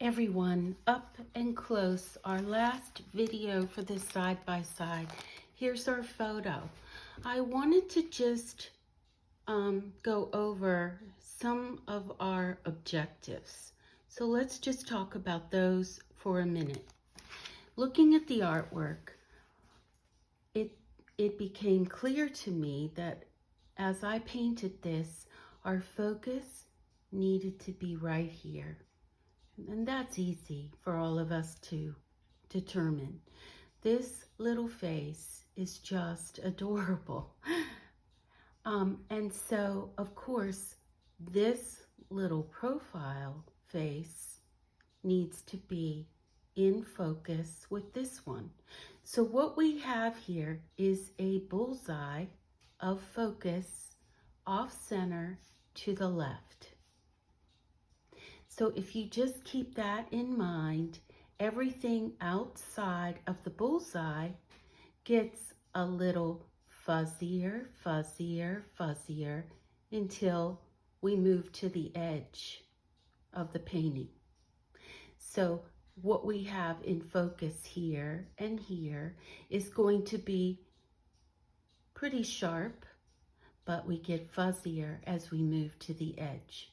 Everyone, up and close, our last video for this side-by-side. Here's our photo. I wanted to just go over some of our objectives. So let's just talk about those for a minute. Looking at the artwork, it became clear to me that as I painted this, our focus needed to be right here. And that's easy for all of us to determine. This little face is just adorable. And so, of course, this little profile face needs to be in focus with this one. So what we have here is a bullseye of focus off center to the left. So if you just keep that in mind, everything outside of the bullseye gets a little fuzzier, fuzzier, fuzzier until we move to the edge of the painting. So what we have in focus here and here is going to be pretty sharp, but we get fuzzier as we move to the edge.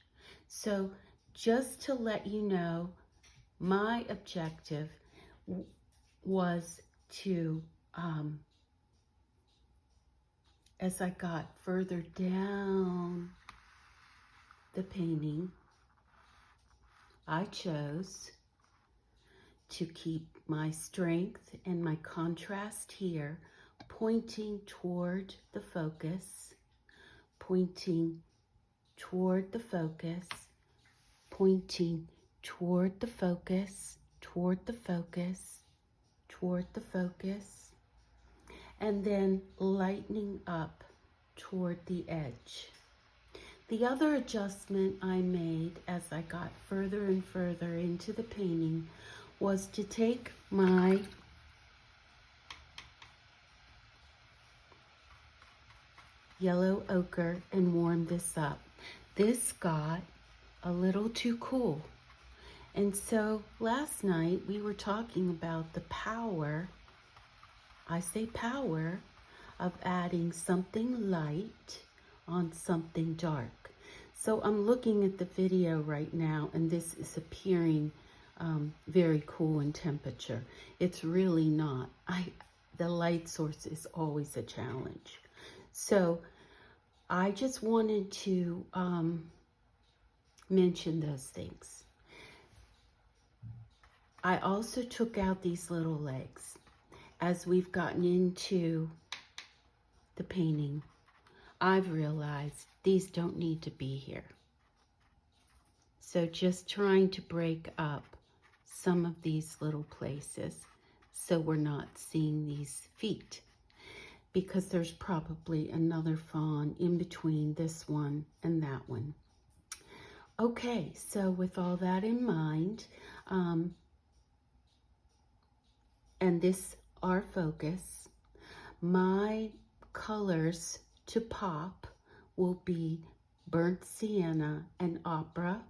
So just to let you know, my objective was to, as I got further down the painting, I chose to keep my strength and my contrast here pointing toward the focus, pointing toward the focus, pointing toward the focus, toward the focus, toward the focus, and then lightening up toward the edge. The other adjustment I made as I got further and further into the painting was to take my yellow ochre and warm this up. This got a little too cool. And so last night we were talking about the power, I say power, of adding something light on something dark. So I'm looking at the video right now and this is appearing very cool in temperature. It's really not. The light source is always a challenge. So I just wanted to mention those things. I also took out these little legs. As we've gotten into the painting, I've realized these don't need to be here. So just trying to break up some of these little places so we're not seeing these feet, because there's probably another fawn in between this one and that one. Okay, so with all that in mind, and this our focus, my colors to pop will be burnt sienna and opera,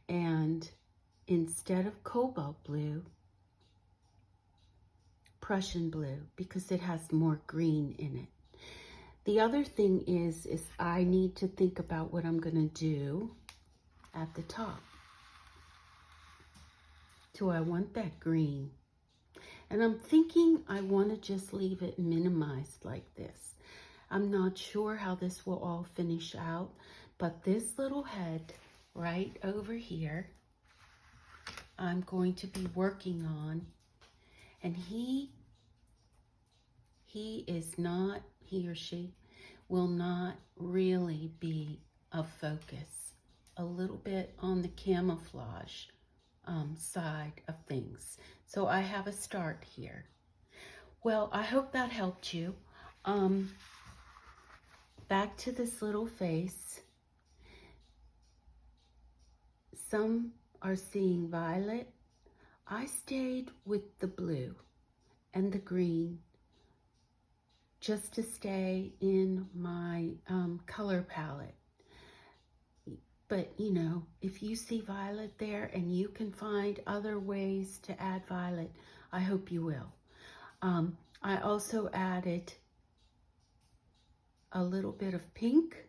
and instead of cobalt blue, Prussian blue, because it has more green in it. The other thing is I need to think about what I'm going to do at the top. Do I want that green? And I'm thinking I want to just leave it minimized like this. I'm not sure how this will all finish out, but this little head right over here, I'm going to be working on, and he or she will not really be of focus. A little bit on the camouflage side of things. So I have a start here. Well, I hope that helped you. Back to this little face. Some are seeing violet. I stayed with the blue and the green just to stay in my color palette. but you know, if you see violet there and you can find other ways to add violet, I hope you will. I also added a little bit of pink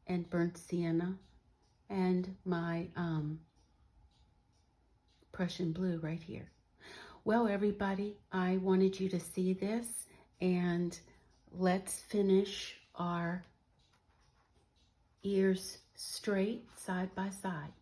and burnt sienna and my Prussian blue right here. Well, everybody, I wanted you to see this, and let's finish our ears straight side by side.